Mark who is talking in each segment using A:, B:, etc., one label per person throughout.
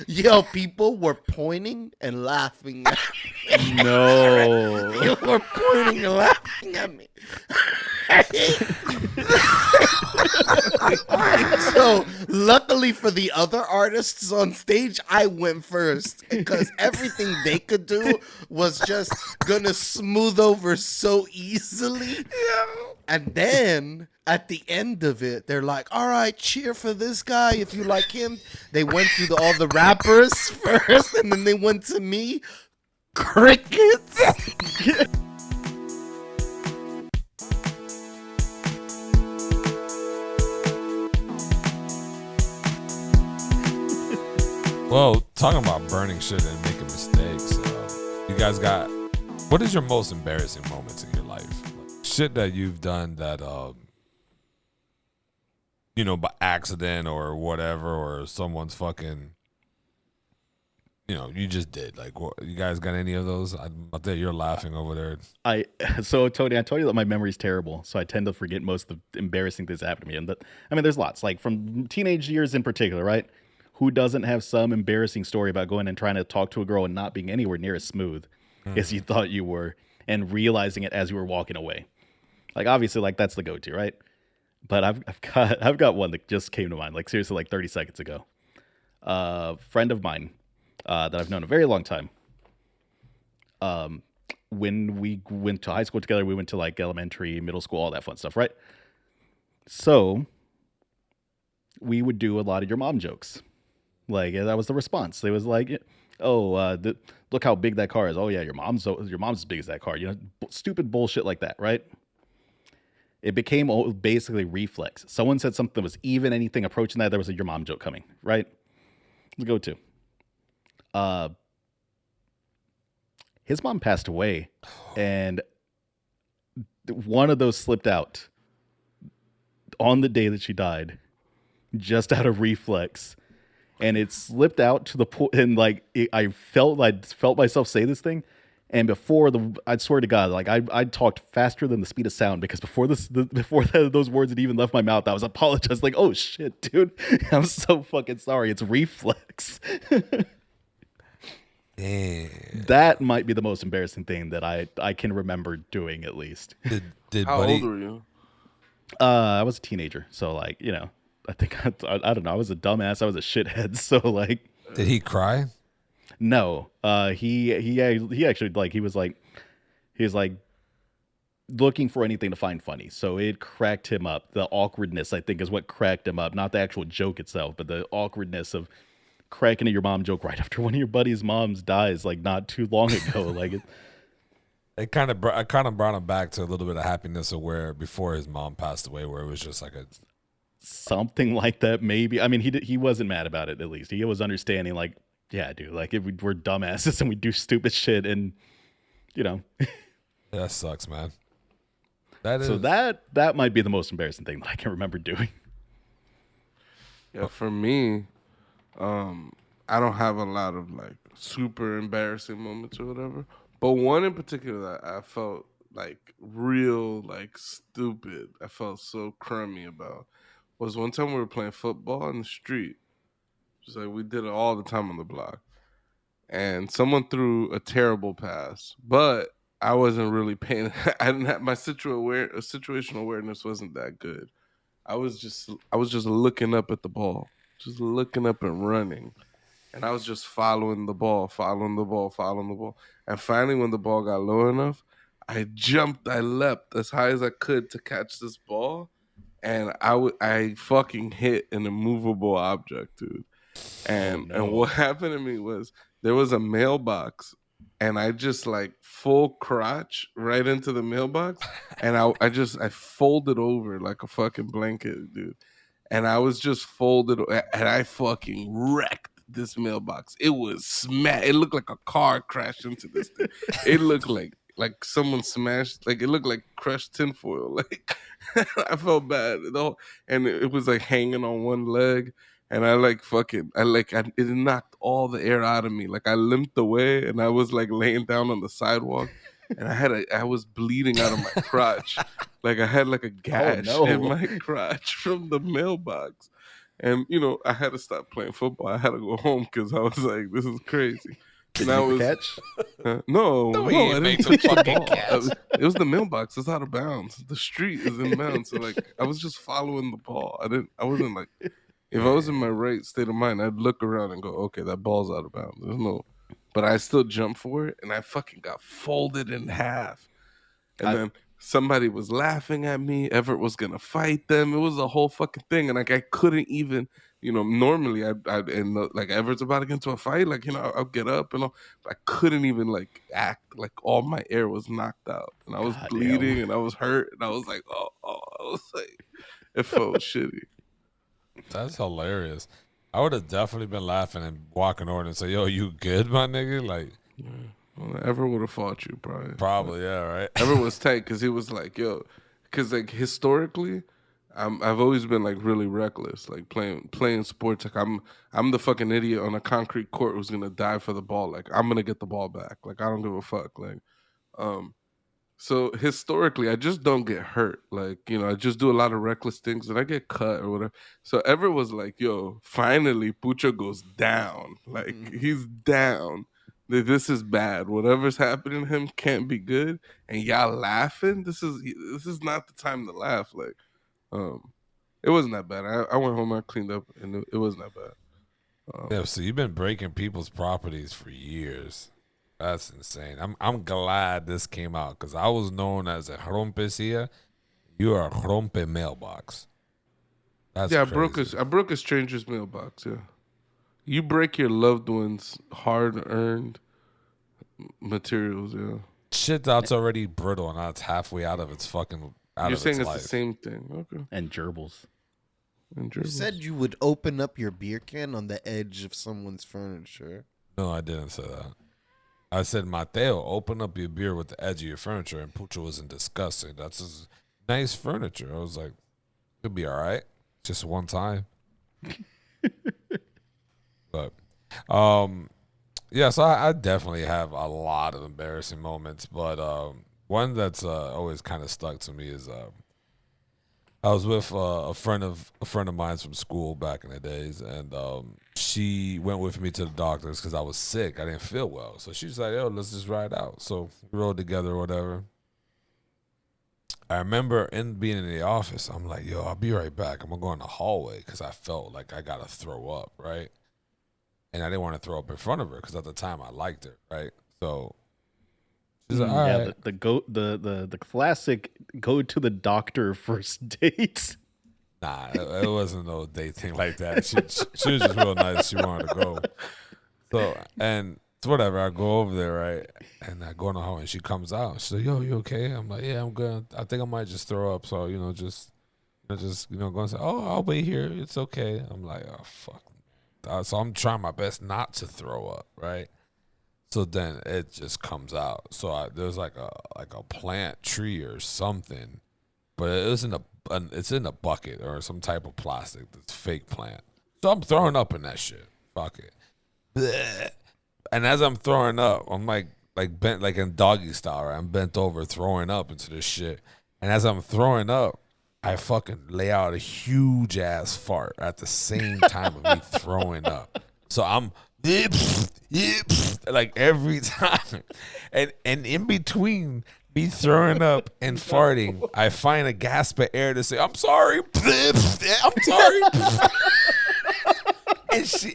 A: Yo, people were pointing and laughing at me.
B: No.
A: They were pointing and laughing at me. So, luckily for the other artists on stage, I went first because everything they could do was just gonna smooth over so easily. And then at the end of it, they're like, all right, cheer for this guy if you like him. They went through all the rappers first, and then they went to me. Crickets.
C: Well, talking about burning shit and making mistakes, you guys got, what is your most embarrassing moments in your life? Shit that you've done that, by accident or whatever, or someone's fucking, you just did. Like, what, you guys got any of those? I think you're laughing over there.
B: So Tony, I told you that my memory is terrible, so I tend to forget most of the embarrassing things that happened to me. And there's lots, like from teenage years in particular, right? Who doesn't have some embarrassing story about going and trying to talk to a girl and not being anywhere near as smooth as you thought you were, and realizing it as you were walking away? Like, obviously, like that's the go-to, right? But I've got one that just came to mind, like seriously, like 30 seconds ago. A friend of mine that I've known a very long time. When we went to high school together, we went to like elementary, middle school, all that fun stuff, right? So we would do a lot of your mom jokes. Like, that was the response. It was like, oh, look how big that car is. Oh yeah, your mom's as big as that car. Stupid bullshit like that, right? It became basically reflex. Someone said something that was even anything approaching that, there was a your mom joke coming, right? Let's go to. His mom passed away, and one of those slipped out on the day that she died, just out of reflex. And it slipped out to the point, and like I felt myself say this thing, and I swear to God, like I talked faster than the speed of sound, because before those words had even left my mouth, I was apologizing, like, oh shit, dude, I'm so fucking sorry. It's reflex.
C: Damn.
B: That might be the most embarrassing thing that I can remember doing, at least.
C: Did
D: How
C: Buddy,
D: old were you?
B: I was a teenager, so like I think I don't know. I was a dumbass. I was a shithead. So like,
C: did he cry?
B: no. He actually he was like looking for anything to find funny. So it cracked him up. The awkwardness, I think, is what cracked him up. Not the actual joke itself, but the awkwardness of cracking at your mom joke right after one of your buddy's moms dies, like not too long ago. Like
C: It kind of brought him back to a little bit of happiness of where before his mom passed away, where it was just like a.
B: Something like that, maybe. I mean, he wasn't mad about it. At least he was understanding. Like, yeah, dude. Like, if we're dumbasses and we do stupid shit, and
C: That sucks, man. That is.
B: So that might be the most embarrassing thing that I can remember doing.
D: Yeah, for me, I don't have a lot of like super embarrassing moments or whatever. But one in particular that I felt like real like stupid. I felt so crummy about was one time we were playing football in the street. Just like we did it all the time on the block. And someone threw a terrible pass, but I wasn't really paying. I didn't have my situational awareness wasn't that good. I was just looking up at the ball, just looking up and running, and I was just following the ball. And finally, when the ball got low enough, I leapt as high as I could to catch this ball, and I fucking hit an immovable object, dude. And what happened to me was there was a mailbox, and I just like full crotch right into the mailbox, and I folded over like a fucking blanket, dude. And I was just folded, and I fucking wrecked this mailbox. It was smashed. It looked like a car crashed into this thing. It looked like someone smashed, like it looked like crushed tinfoil. Like I felt bad, and it was like hanging on one leg. And it knocked all the air out of me. Like I limped away, and I was like laying down on the sidewalk, and I was bleeding out of my crotch. Like I had like a gash in my crotch from the mailbox. And, I had to stop playing football. I had to go home because I was like, this is crazy.
B: Did
D: And I
B: you
D: was
B: catch?
D: no,
C: he
D: I
C: didn't
D: didn't
C: make the
D: touch the
C: fucking
D: ball.
C: catch.
D: It was the mailbox. It's out of bounds. The street is in bounds. So I was just following the ball. I wasn't like, if I was in my right state of mind, I'd look around and go, okay, that ball's out of bounds. There's no, but I still jumped for it, and I fucking got folded in half. And then somebody was laughing at me. Everett was gonna fight them. It was a whole fucking thing, and I couldn't even. Normally Everett's about to get into a fight. I'll get up and all. But I couldn't even act. All my air was knocked out, and I was bleeding, and I was hurt, and I was like, oh, I was like, it felt shitty.
C: That's hilarious. I would have definitely been laughing and walking over and say, "Yo, you good, my nigga?"
D: Well, Everett would have fought you, probably.
C: Probably, yeah, right.
D: Everett was tight because he was like, yo, because historically, I've always been really reckless, playing sports. I'm the fucking idiot on a concrete court who's gonna die for the ball. I'm gonna get the ball back. I don't give a fuck. So historically, I just don't get hurt. I just do a lot of reckless things and I get cut or whatever. So Everett was like, yo, finally Pucho goes down. He's down. This is bad. Whatever's happening to him can't be good. And y'all laughing? This is not the time to laugh. It wasn't that bad. I went home, I cleaned up, and it wasn't that bad.
C: Yeah, so you've been breaking people's properties for years. That's insane. I'm glad this came out because I was known as a rompecilla. You are a rompe mailbox. That's crazy.
D: I broke a stranger's mailbox. Yeah, you break your loved ones' hard-earned materials. Yeah,
C: Shit that's already brittle and that's halfway out of its fucking.
D: You're saying it's
C: life.
D: the same thing, okay?
B: And gerbils.
A: You said you would open up your beer can on the edge of someone's furniture.
C: No, I didn't say that. I said, Mateo, open up your beer with the edge of your furniture, and Pucho wasn't disgusting. That's just nice furniture. I was like, it'll be all right. Just one time. But, yeah, so I definitely have a lot of embarrassing moments, but one that's always kind of stuck to me is I was with a friend of mine from school back in the days, and she went with me to the doctors because I was sick. I didn't feel well. So she was like, yo, let's just ride out. So we rode together or whatever. I remember being in the office, I'm like, yo, I'll be right back. I'm going to go in the hallway because I felt like I got to throw up, right? And I didn't want to throw up in front of her because at the time I liked her, right? So she's like, all right.
B: The classic go to the doctor first date.
C: Nah, it wasn't no date thing like that. She was just real nice. She wanted to go. So, and it's whatever. I go over there, right? And I go in the hall, and she comes out. She's like, yo, you okay? I'm like, yeah, I'm good. I think I might just throw up. So, just go and say, oh, I'll wait here. It's okay. I'm like, oh, fuck. So I'm trying my best not to throw up, right? So then it just comes out. So there's like a plant tree or something, but it's in a bucket or some type of plastic that's fake plant. So I'm throwing up in that shit. Fuck it. Blech. And as I'm throwing up, I'm like bent like in doggy style, right? I'm bent over throwing up into this shit. And as I'm throwing up, I fucking lay out a huge ass fart at the same time of me throwing up. So I'm like every time. And in between me throwing up and farting, I find a gasp of air to say, I'm sorry. I'm sorry.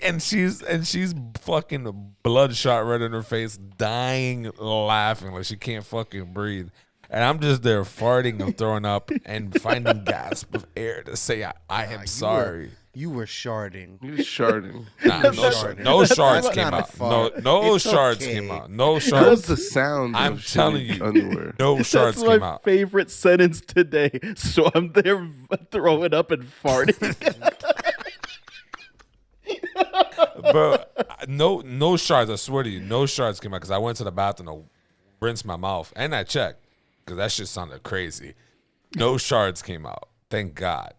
C: and she's fucking bloodshot red in her face, dying laughing like she can't fucking breathe. And I'm just there farting and throwing up and finding gasp of air to say I am sorry.
A: You were sharding.
D: You were sharding.
C: Nah, no shards came out. No shards came out. No shards.
D: That was the sound.
C: I'm telling you,
D: underwear.
C: no shards
B: That's
C: came
B: my
C: out.
B: favorite sentence today. So I'm there throwing up and farting.
C: Bro, no shards. I swear to you, no shards came out because I went to the bathroom to rinse my mouth and I checked because that shit sounded crazy. No shards came out. Thank God.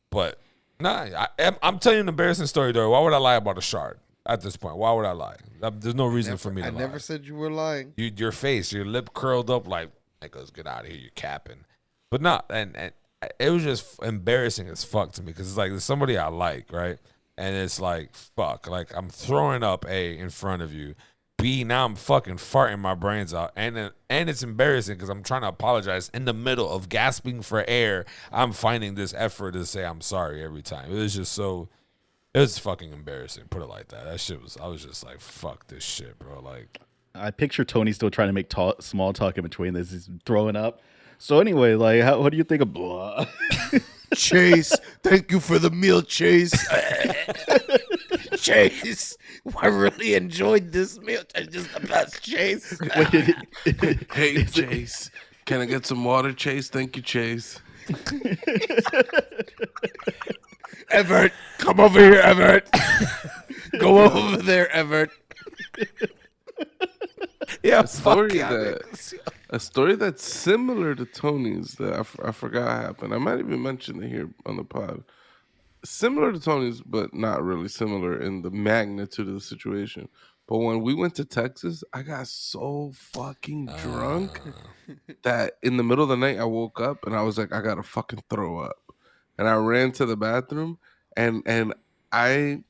C: But nah, I'm telling you an embarrassing story, though. Why would I lie about a shard at this point? Why would I lie? There's no reason for me to lie.
A: I never said you were lying.
C: Your face, your lip curled up like, let's get out of here. You're capping. But not, and it was just embarrassing as fuck to me because it's like there's somebody I like, right? And it's like, fuck, like I'm throwing up A in front of you. B, now I'm fucking farting my brains out. And it's embarrassing because I'm trying to apologize in the middle of gasping for air. I'm finding this effort to say I'm sorry every time. It was just so, it was fucking embarrassing. Put it like that. That shit was, I was just like, fuck this shit, bro. Like,
B: I picture Tony still trying to make small talk in between this. He's throwing up. So anyway, like, what do you think of blah?
A: Chase, thank you for the meal, Chase. Chase, I really enjoyed this meal. It's just the best, Chase.
D: Hey, Chase, can I get some water, Chase? Thank you, Chase.
A: Everett, come over here, Everett. Go over there, Everett.
C: yeah,
D: A story that's similar to Tony's that I forgot happened. I might even mention it here on the pod. Similar to Tony's, but not really similar in the magnitude of the situation. But when we went to Texas, I got so fucking drunk that in the middle of the night I woke up and I was like, I gotta fucking throw up. And I ran to the bathroom and I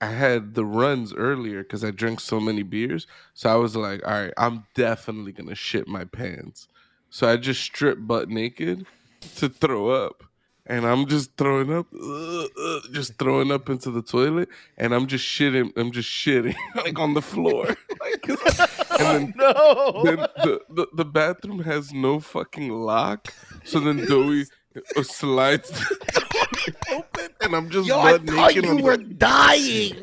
D: had the runs earlier because I drank so many beers. So I was like, all right, I'm definitely going to shit my pants. So I just stripped butt naked to throw up. And I'm just throwing up, just throwing up into the toilet. And I'm just shitting like on the floor. And then, then the bathroom has no fucking lock. So then Doughy slides open, and I'm just butt naked.
A: You were dying.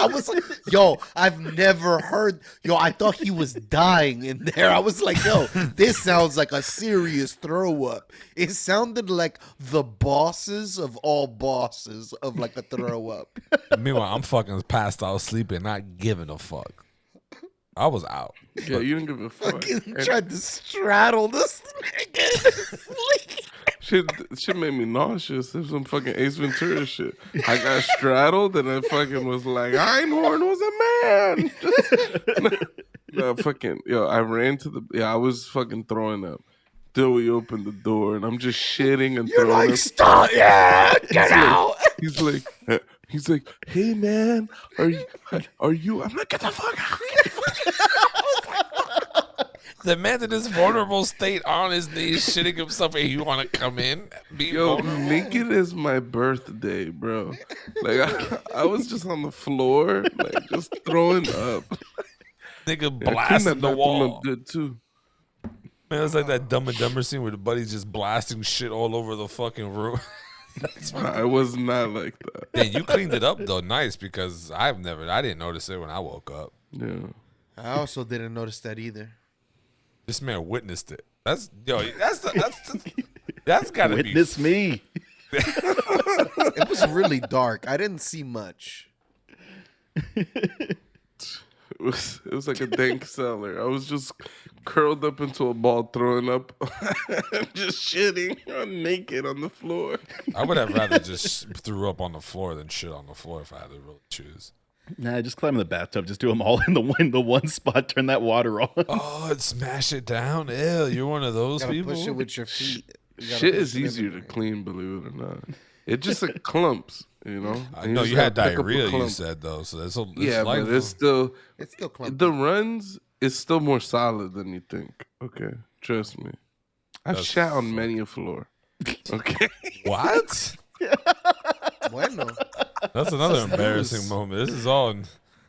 A: I was like, yo, I've never heard. Yo, I thought he was dying in there. I was like, yo, this sounds like a serious throw up. It sounded like the bosses of all bosses of like a throw up.
C: Meanwhile, I'm fucking passed out sleeping, not giving a fuck. I was out.
D: Yeah, you didn't give a fuck.
A: Fucking tried to straddle this nigga.
D: Shit made me nauseous. It was some fucking Ace Ventura shit. I got straddled and I fucking was like, Einhorn was a man. No, fucking, yo, I ran to I was fucking throwing up. Doughy opened the door and I'm just shitting and
A: You're
D: throwing
A: like,
D: up.
A: stop, yeah, get out.
D: He's like, hey man, are you? I'm like, get the fuck out.
C: The man in this vulnerable state on his knees, shitting himself, and you want to come in?
D: Yo, naked is my birthday, bro. Like, I was just on the floor, like, just throwing up.
C: Nigga blasting the wall.
D: Good, too.
C: Man, it's like that Dumb and Dumber scene where the buddy's just blasting shit all over the fucking room.
D: I was not like that.
C: Man, you cleaned it up, though, nice, because I didn't notice it when I woke up.
D: Yeah.
A: I also didn't notice that either.
C: This man witnessed it. That's gotta
B: Witness me.
A: It was really dark. I didn't see much.
D: It was like a dank cellar. I was just curled up into a ball, throwing up, just shitting naked on the floor.
C: I would have rather just threw up on the floor than shit on the floor if I had to really choose.
B: Nah, just climb in the bathtub. Just do them all in the one spot. Turn that water on.
C: Oh, and smash it down. Ew, you're one of those
A: You gotta
C: people.
A: push it with your feet.
D: Shit is easier to clean, believe it or not. It just like clumps, you know.
C: I know you had diarrhea. You said though, so that's
D: but it's still
A: clumpy.
D: the runs is still more solid than you think. Okay, trust me. I've shat on many a floor. Okay,
C: what?
A: Bueno.
C: That's another embarrassing moment.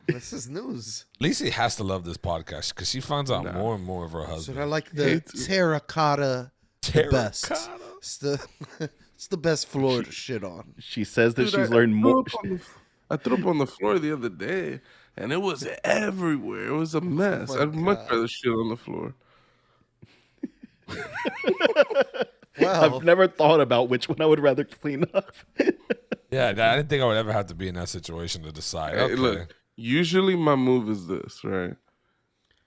A: This is news.
C: Lacey has to love this podcast because she finds out more and more of her
A: So
C: husband.
A: I like the terracotta the best. It's the best floor to shit on.
B: She says that
D: Dude,
B: she's learned more.
D: I threw up on the floor the other day, and it was everywhere. It was a mess. I'd much rather shit on the floor.
A: Wow.
B: I've never thought about which one I would rather clean up.
C: Yeah, I didn't think I would ever have to be in that situation to decide.
D: Hey,
C: Okay.
D: look, usually my move is this, right?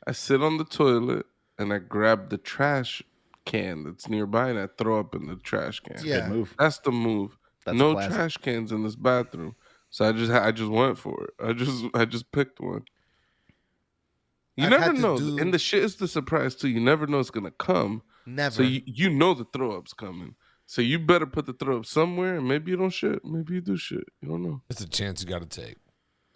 D: I sit on the toilet and I grab the trash can that's nearby and I throw up in the trash can.
A: Yeah.
B: Good move.
D: That's the move.
B: That's
D: no
B: classic.
D: trash cans in this bathroom, so I just went for it. I just picked one. You
A: I've
D: never
A: had to
D: know,
A: do-
D: and the shit is the surprise too. You never know it's gonna come.
A: Never.
D: So you know the throw up's coming. So you better put the throw up somewhere, and maybe you don't shit. Maybe you do shit. You don't know.
C: It's a chance you got to take.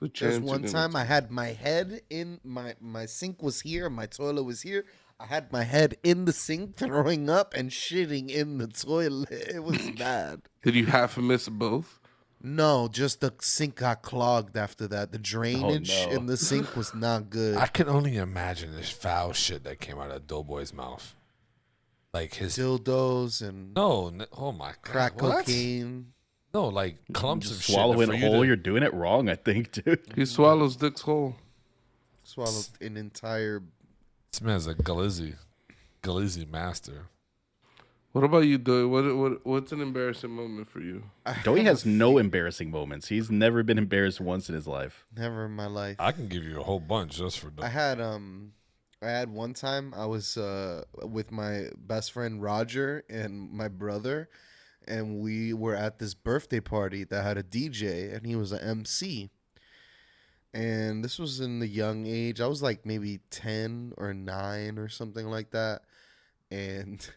D: The
A: There's
D: chance
A: one
D: you're
A: time
D: gonna
A: I had my head in my sink was here, my toilet was here. I had my head in the sink, throwing up and shitting in the toilet. It was bad.
D: Did you have to miss both?
A: No, just the sink got clogged after that. The drainage
B: no.
A: in the sink was not good.
C: I can only imagine this foul shit that came out of Doughboy's mouth. Like his
A: Dildos and
C: oh my god,
A: crack
C: what?
A: cocaine.
C: No, like clumps of shit.
B: Swallowing
C: for
B: a
C: you
B: whole,
C: to-
B: you're doing it wrong, I think, dude.
D: He swallows dick's whole.
A: Swallowed an entire.
C: This man's a glizzy master.
D: What about you, Doughy? What's an embarrassing moment for you?
B: Doughy has no embarrassing moments. He's never been embarrassed once in his life.
A: Never in my life.
C: I can give you a whole bunch just for
A: I had one time I was with my best friend Roger and my brother, and we were at this birthday party that had a DJ, and he was an MC. And this was in the young age. I was like maybe 10 or 9 or something like that. And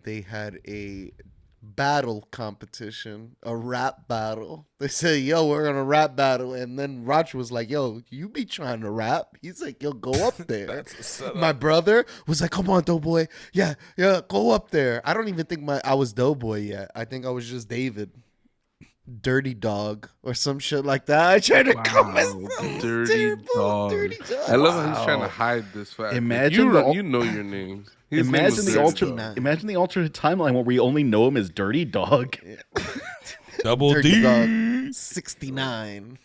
A: they had a battle competition, a rap battle. They said, yo, we're going to rap battle. And then Roger was like, yo, you be trying to rap. He's like, yo, go up there. My brother was like, come on, Doughboy. Yeah, go up there. I don't even think I was Doughboy yet. I think I was just David. Dirty Dog or some shit like that. I tried to come as
D: Dirty Dog.
A: Dirty Dog.
D: I love how he's trying to hide this fact.
B: Imagine
D: you know your names. His name
B: Imagine
D: was
B: the
D: Dirty
B: alternate.
D: Dog.
B: Imagine the alternate timeline where we only know him as Dirty Dog.
C: Double
A: Dirty
C: D.
A: Dog 69.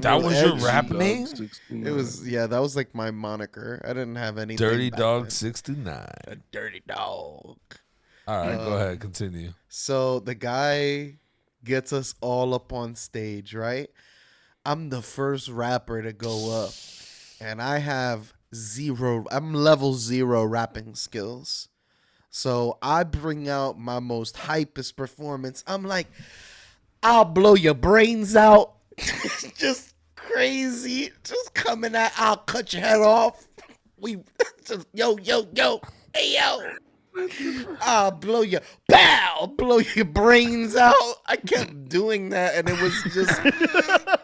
C: That was your rap name?
A: It was, that was like my moniker. I didn't have anything.
C: Dirty
A: back
C: Dog
A: then.
C: 69.
A: Dirty Dog.
C: All right, go ahead, continue.
A: So the guy gets us all up on stage, right? I'm the first rapper to go up, and I have I'm level 0 rapping skills. So I bring out my most hypest performance. I'm like, I'll blow your brains out. Just crazy. Just coming at, I'll cut your head off. We just, yo. Hey, yo. I'll blow your brains out. I kept doing that, and it was just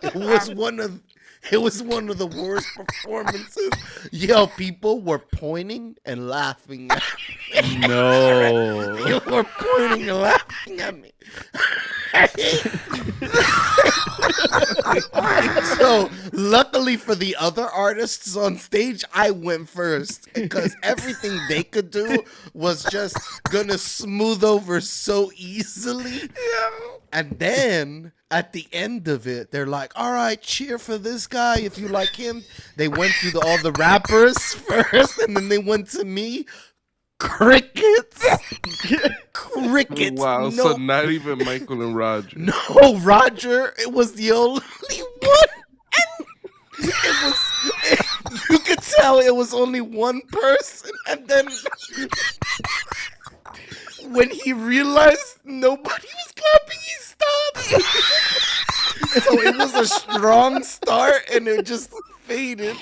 A: it was one of the worst performances. Yo, people were pointing and laughing at me.
B: No.
A: People were pointing and laughing at me. So luckily for the other artists on stage, I went first because everything they could do was just gonna smooth over so easily. And then at the end of it, they're like, all right, cheer for this guy if you like him. They went through all the rappers first, and then they went to me. Crickets. Crickets.
D: Wow,
A: No.
D: so not even Michael and Roger.
A: No, Roger, it was the only one. And it was, you could tell it was only one person. And then when he realized nobody was clapping, he stopped. So it was a strong start, and it just faded.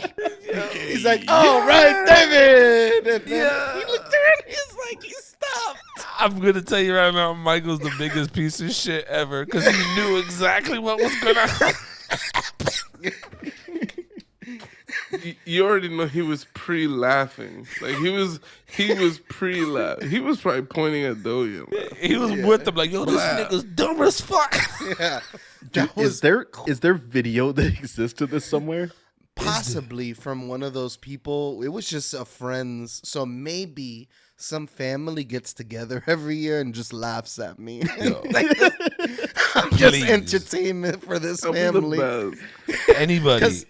A: He's like, "All right, David." And then he looked around. He's like, "He stopped."
C: I'm going to tell you right now, Michael's the biggest piece of shit ever because he knew exactly what was going to happen.
D: You already know he was pre-laughing. Like he was pre-laugh. He was probably pointing at Doughy.
C: He was with them like, yo, this nigga's dumb as fuck.
A: Yeah,
B: Dude, is there video that exists of this somewhere?
A: possibly from one of those people. It was just a friend's. So maybe some family gets together every year and just laughs at me. Like, I'm just
C: Please.
A: entertainment for this family.
C: Anybody,
A: 'Cause-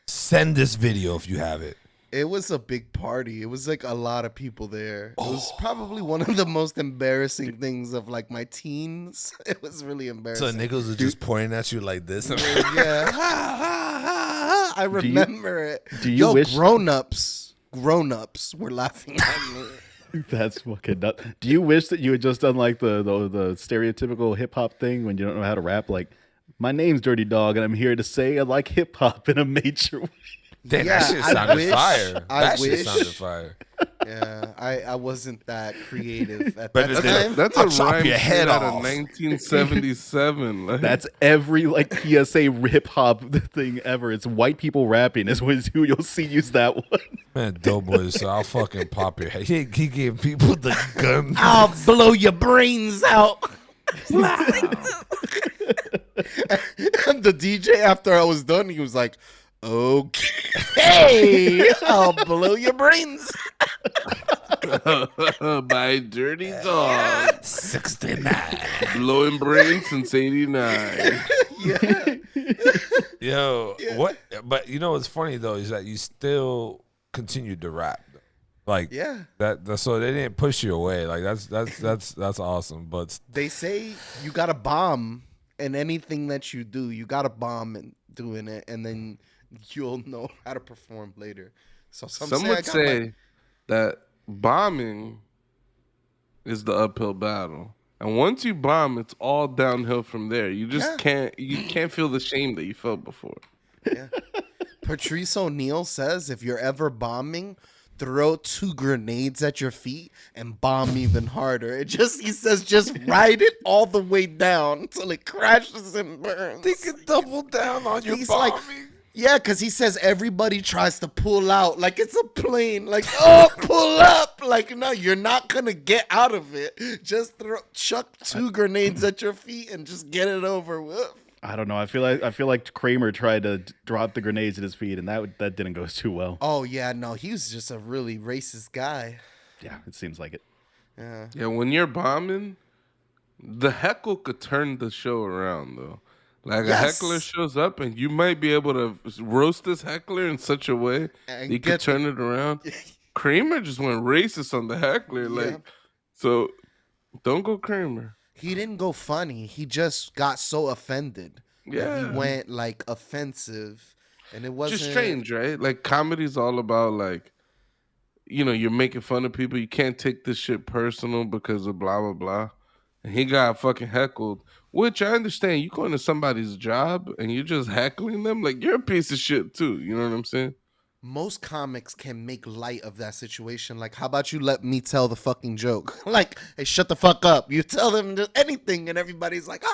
C: send this video if you have it.
A: It was a big party. It was like a lot of people there. It was probably one of the most embarrassing things of like my teens. It was really
C: So
A: embarrassing.
C: niggas are just pointing at you like this.
A: Yeah. Ha, ha, ha, ha. I remember it.
B: do you wish-
A: grown-ups were laughing at me.
B: That's fucking nuts. Do you wish that you had just done like the stereotypical hip hop thing when you don't know how to rap? Like, my name's Dirty Dog, and I'm here to say I like hip hop in a major way.
C: Damn,
A: Yeah,
C: that shit
A: I
C: sounded
A: wish-
C: fire.
A: I
C: That shit
A: wish-
C: sounded fire.
A: Yeah, I wasn't that creative at
B: Better
A: that
B: than-
A: time.
D: That's
C: I'll
D: a
C: chop
D: rhyme
C: your
D: straight
C: head
D: out
C: off.
D: of 1977. Like,
B: That's every like PSA hip hop thing ever. It's white people rapping is who you'll see use that one.
C: Man, Doughboy, so I'll fucking pop your head. He gave people the gun.
A: I'll blow your brains out. And the DJ, after I was done, he was like, "Okay, I'll blow your brains."
D: by Dirty Dog,
C: 69.
D: blowing brains since '89.
A: Yeah,
C: Yo, what? But you know what's funny though is that you still continued to rap, like
A: yeah.
C: that. So they didn't push you away. Like that's awesome. But
A: They say you got to bomb in anything that you do. You got to bomb in doing it, and then you'll know how to perform later. So
D: Some would say that bombing is the uphill battle, and once you bomb, it's all downhill from there. You just can't feel the shame that you felt before.
A: Yeah. Patrice O'Neal says if you're ever bombing, throw 2 grenades at your feet and bomb even harder. He says just ride it all the way down until it crashes and burns.
C: they can double down on your
A: He's
C: bombing.
A: like, yeah, because he says everybody tries to pull out like it's a plane. Like, oh, pull up. Like, no, you're not going to get out of it. Just chuck 2 grenades at your feet and just get it over with.
B: I don't know. I feel like Kramer tried to drop the grenades at his feet, and that didn't go too well.
A: Oh, yeah, no, he was just a really racist guy.
B: Yeah, it seems like it.
A: Yeah.
D: Yeah, when you're bombing, the heckle could turn the show around though. Like
A: Yes.
D: a heckler shows up, and you might be able to roast this heckler in such a way
A: And
D: you
A: get
D: could turn it around. Kramer just went racist on the heckler,
A: Yeah.
D: like so. Don't go Kramer.
A: He didn't go funny. He just got so offended. that
D: Yeah.
A: He went like offensive. And it wasn't
D: Just strange, right? Like comedy's all about like, you're making fun of people. You can't take this shit personal because of blah blah blah. And he got fucking heckled, which I understand. You going to somebody's job and you're just heckling them, like you're a piece of shit too. You know what I'm saying?
A: Most comics can make light of that situation. Like, how about you let me tell the fucking joke? Like, hey, shut the fuck up. You tell them anything and everybody's like,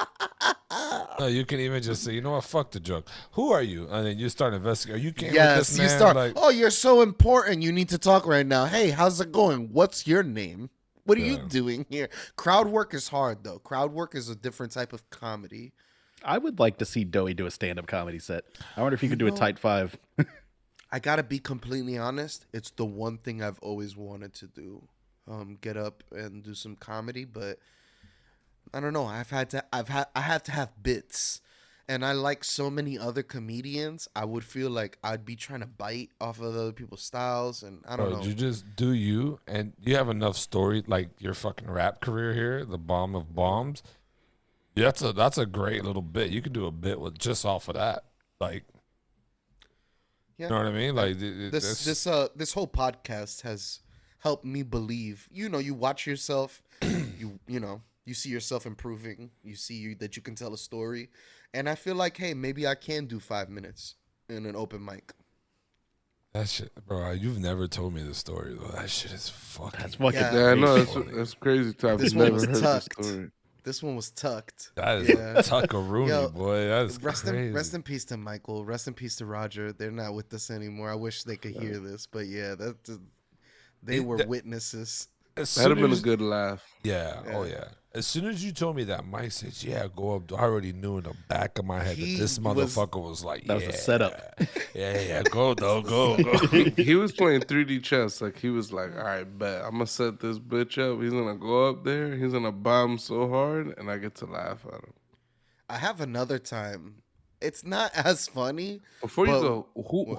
C: No, you can even just say, you know what, fuck the joke. Who are you? And then you start investigating. You came with
A: Yes,
C: this
A: you
C: man.
A: start.
C: Like,
A: Oh, you're so important. You need to talk right now. Hey, how's it going? What's your name? What are you doing here? Crowd work is hard, though. Crowd work is a different type of comedy.
B: I would like to see Doughy do a stand-up comedy set. I wonder if he could do a tight 5.
A: I gotta be completely honest. It's the one thing I've always wanted to do, get up and do some comedy. But I don't know. I have to have bits, and I like so many other comedians. I would feel like I'd be trying to bite off of other people's styles, and I don't know.
C: you just do you, and you have enough story, like your fucking rap career here, the bomb of bombs. Yeah, that's a great little bit. You could do a bit with just off of that, like.
A: Yeah.
C: You know what I mean? Like
A: This whole podcast has helped me believe. You watch yourself, you see yourself improving. You see that you can tell a story, and I feel like, hey, maybe I can do 5 minutes in an open mic.
C: that shit, bro. You've never told me the story though. That shit is fucking.
B: That's fucking
A: Yeah.
D: Yeah, I know
C: funny.
D: that's crazy. I've
A: This one
D: never
A: was
D: heard
A: tucked.
D: this story.
A: This one was tucked.
C: That is
A: Yeah.
C: Tuckaroonie,
A: Yo,
C: boy. That is
A: Rest
C: crazy.
A: in peace to Michael. Rest in peace to Roger. They're not with us anymore. I wish they could hear this, but yeah, they were witnesses.
C: As
D: That'd have
C: soon
D: been a
C: as-
D: good laugh.
C: Yeah. Oh yeah. As soon as you told me that, Mike said, "Yeah, go up." I already knew in the back of my head
A: He
C: that this
A: was-
C: motherfucker was like,
B: That was
C: "Yeah,
B: a setup.
C: Yeah, go, dog, go."
D: He was playing 3D chess. Like he was like, all right, bet I'm gonna set this bitch up. He's gonna go up there. He's gonna bomb so hard, and I get to laugh at him.
A: I have another time. It's not as funny.
D: Before you
A: But-
D: go,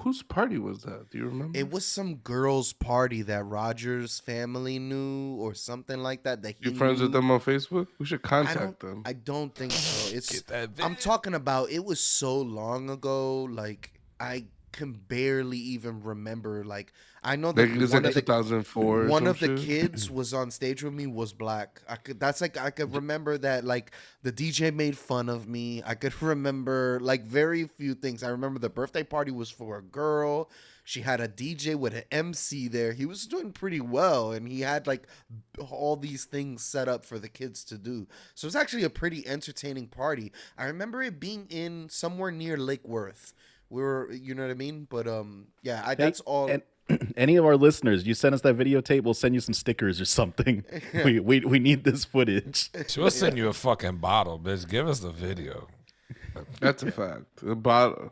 D: whose party was that? Do you remember?
A: It was some girl's party that Roger's family knew or something like that. That he
D: You friends with
A: knew.
D: them on Facebook? We should
A: I
D: contact
A: don't,
D: them.
A: I don't think so. It's
C: Get that
A: I'm
C: video.
A: talking about it was so long ago. Like I can barely even remember. Like, I know
D: Like,
A: that
D: it's
A: one
D: like
A: of the
D: 2004 or
A: one
D: some
A: of the
D: shit.
A: kids was on stage with me was black. I could remember that, like, the DJ made fun of me. I could remember like very few things. I remember the birthday party was for a girl. She had a DJ with an MC there. He was doing pretty well, and he had like all these things set up for the kids to do. So it was actually a pretty entertaining party. I remember it being in somewhere near Lake Worth. We were, you know what I mean? But yeah, that's all.
B: And any of our listeners, you send us that videotape, we'll send you some stickers or something. We need this footage.
C: She'll send you a fucking bottle, bitch. Give us the video.
D: That's a fact. A bottle,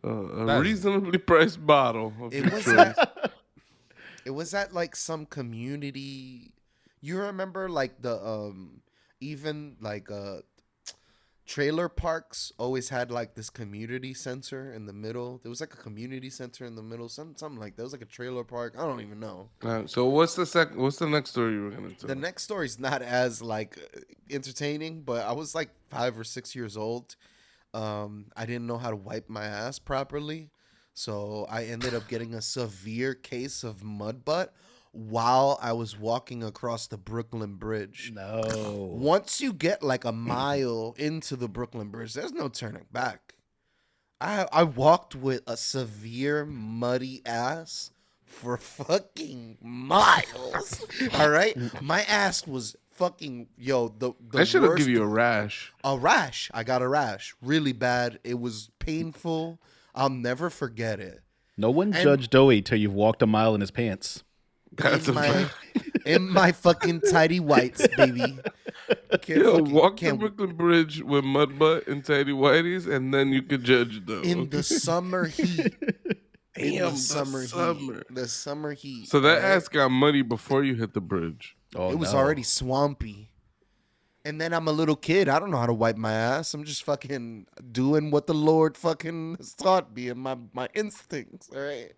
D: a
C: That's-
D: reasonably priced bottle. Of
A: It
D: your
A: was
D: choice.
A: it was at like some community. You remember like the even like trailer parks always had like this community center in the middle. There was like a community center in the middle, something like that. It was like a trailer park. I don't even know.
D: So what's the next story you were gonna tell?
A: The next story's not as like entertaining, but I was like 5 or 6 years old. I didn't know how to wipe my ass properly, so I ended up getting a severe case of mud butt while I was walking across the Brooklyn Bridge.
B: No.
A: Once you get like a mile into the Brooklyn Bridge, there's no turning back. I walked with a severe muddy ass for fucking miles. All right, my ass was fucking the
D: I should have
A: worst.
D: give you a rash.
A: A rash. I got a rash, really bad. It was painful. I'll never forget it.
B: No one judged Doughy till you've walked a mile in his pants.
D: That's
A: In my fucking tidy whites, baby.
D: walk the
A: can't-
D: Brooklyn Bridge with mud butt and tidy whities, and then you could judge them.
A: in the summer heat. In
D: Damn,
A: the summer
D: summer.
A: heat. The summer heat.
D: So that
A: right?
D: ass got muddy before you hit the bridge.
B: Oh,
A: It was
B: no.
A: already swampy. And then I'm a little kid. I don't know how to wipe my ass. I'm just fucking doing what the Lord fucking has taught me and my instincts. All right.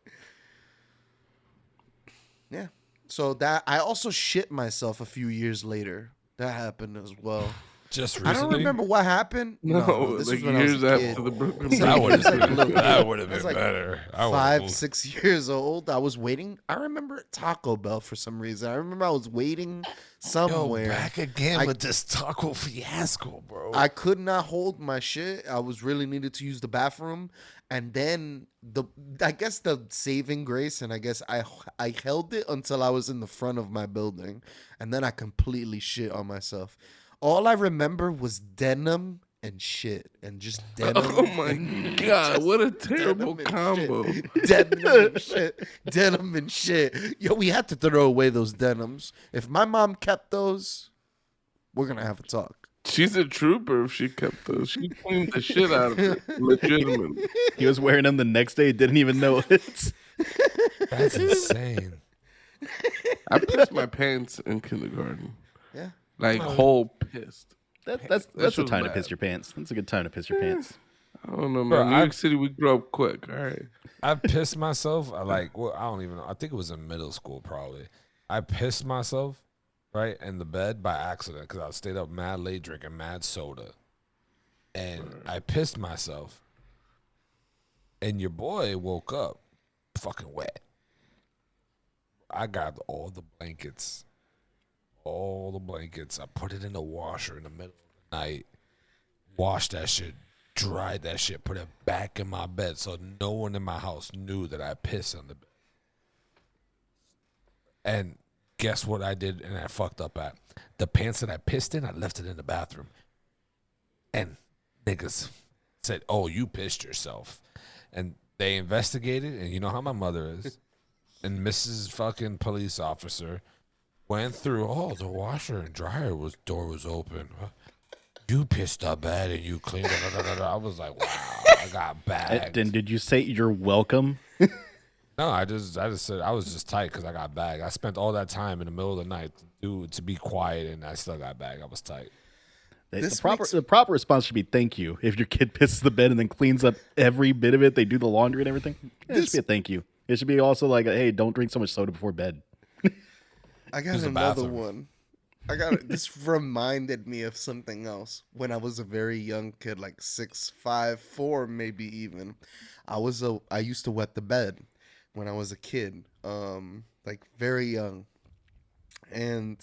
A: Yeah. So that I also shit myself a few years later. That happened as well.
C: Just
A: I
C: recently.
A: don't remember what happened.
D: No,
A: this
D: like
A: was when I was
D: years
A: a
D: after
A: kid.
D: the Brooklyn
A: It's
D: Bridge.
A: like-
C: That would
A: it's like a
C: have
A: little
C: been,
A: kid.
C: that would have
A: I was
C: been
A: like
C: better. I would've
A: 5,
C: moved.
A: 6 years old. I was waiting. I remember at Taco Bell for some reason. I remember I was waiting somewhere.
C: again
A: I-
C: with this taco fiasco, bro.
A: I could not hold my shit. I was really needed to use the bathroom, and then I guess the saving grace, and I guess I held it until I was in the front of my building, and then I completely shit on myself. All I remember was denim and shit, and just denim.
D: Oh my
A: and
D: god, what a
A: denim
D: terrible
A: and
D: combo.
A: shit. Denim and shit. Denim and shit. Yo, we had to throw away those denims. If my mom kept those, we're gonna have a talk.
D: She's a trooper if she kept those. She cleaned the shit out of it. Legitimately.
B: He was wearing them the next day, didn't even know it.
C: That's insane.
D: I pissed my pants in kindergarten.
A: Yeah.
D: Like whole pissed.
B: That's
D: That
B: a
D: was
B: time to
D: bad.
B: piss your pants. That's a good time to piss your pants.
D: I don't know, man.
C: Bro,
D: New York City, we grew up quick. All right.
C: I pissed myself. I don't even know. I think it was in middle school, probably. I pissed myself, right, in the bed by accident because I stayed up mad late drinking mad soda. And I pissed myself. And your boy woke up fucking wet. I got all the blankets. I put it in the washer in the middle of the night. Washed that shit. Dried that shit. Put it back in my bed so no one in my house knew that I pissed on the bed. And guess what I did and I fucked up at? The pants that I pissed in, I left it in the bathroom. And niggas said, "Oh, you pissed yourself." And they investigated, and you know how my mother is. And Mrs. fucking police officer went through, "Oh, the washer and dryer door was open. You pissed up bad and you cleaned it." I was like, wow, I got bagged.
B: And did you say you're welcome?
C: No, I just said I was just tight because I got bagged. I spent all that time in the middle of the night to be quiet, and I still got bagged. I was tight.
A: This
B: The proper response should be thank you. If your kid pisses the bed and then cleans up every bit of it, they do the laundry and everything. It should be a thank you. It should be also like, hey, don't drink so much soda before bed.
A: I got
C: Use the
A: another
C: bathroom.
A: one. This reminded me of something else. When I was a very young kid, like 6'5", 4, maybe even. I used to wet the bed when I was a kid, like very young, and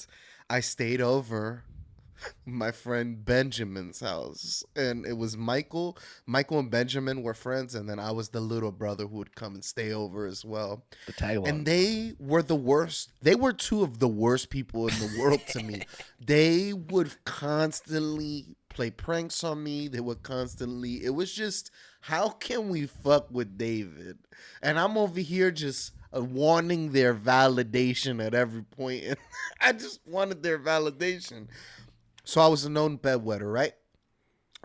A: I stayed over my friend Benjamin's house, and it was Michael. Michael and Benjamin were friends, and then I was the little brother who would come and stay over as well.
B: The tag along.
A: And they were the worst. They were two of the worst people in the world to me. They would constantly play pranks on me. They would constantly. It was just, how can we fuck with David? And I'm over here just wanting their validation at every point. And I just wanted their validation. So I was a known bedwetter, right?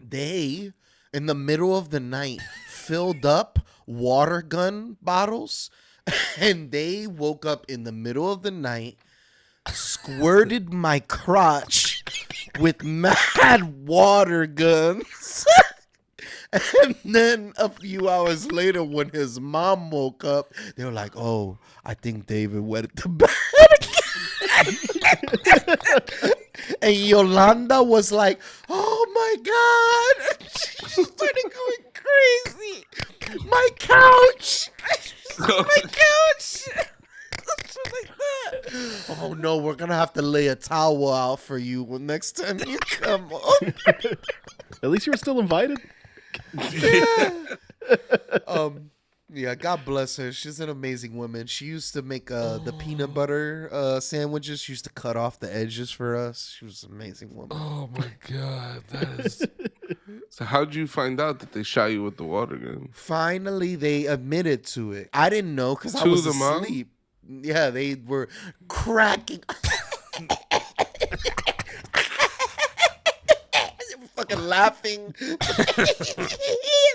A: They, in the middle of the night, filled up water gun bottles, and they woke up in the middle of the night, squirted my crotch with mad water guns. And then a few hours later, when his mom woke up, they were like, "Oh, I think David wet the bed." And Yolanda was like, "Oh my God." She started going crazy. My couch. My couch. Like that. Oh no, we're gonna have to lay a towel out for you next time you come home.
B: At least you were still invited.
A: Yeah, God bless her. She's an amazing woman. She used to make the peanut butter sandwiches. She used to cut off the edges for us. She was an amazing woman.
C: Oh my God, that is.
D: So how'd you find out that they shot you with the water gun?
A: Finally, they admitted to it. I didn't know because I
D: To
A: was
D: the mom?
A: asleep. Yeah, they were cracking. They were fucking laughing.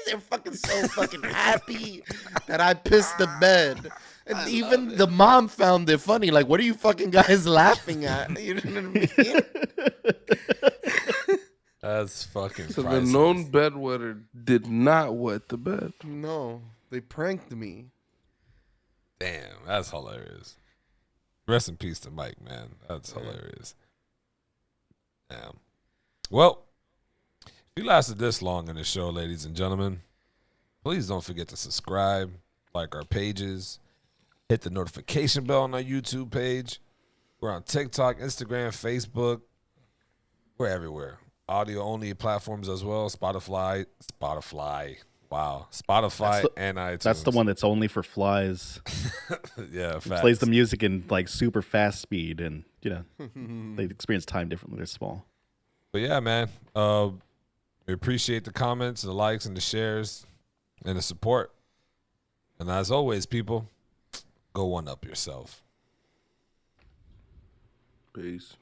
A: They're fucking so fucking happy that I pissed the bed. And even the mom found it funny. Like, what are you fucking guys laughing at? You know what I mean?
C: That's fucking.
D: So
C: priceless.
D: the known bedwetter did not wet the bed.
A: No, they pranked me.
C: Damn, that's hilarious. Rest in peace to Mike, man. That's hilarious. Damn. Well, if you lasted this long in the show, ladies and gentlemen, please don't forget to subscribe, like our pages, hit the notification bell on our YouTube page. We're on TikTok, Instagram, Facebook. We're everywhere. Audio only platforms as well. Spotify. Wow. Spotify and iTunes.
B: That's the one that's only for flies.
C: Yeah,
B: It
C: facts.
B: plays the music in like super fast speed, and they experience time differently. They're small.
C: But yeah, man, we appreciate the comments, the likes, and the shares, and the support. And as always, people, go one up yourself.
D: Peace.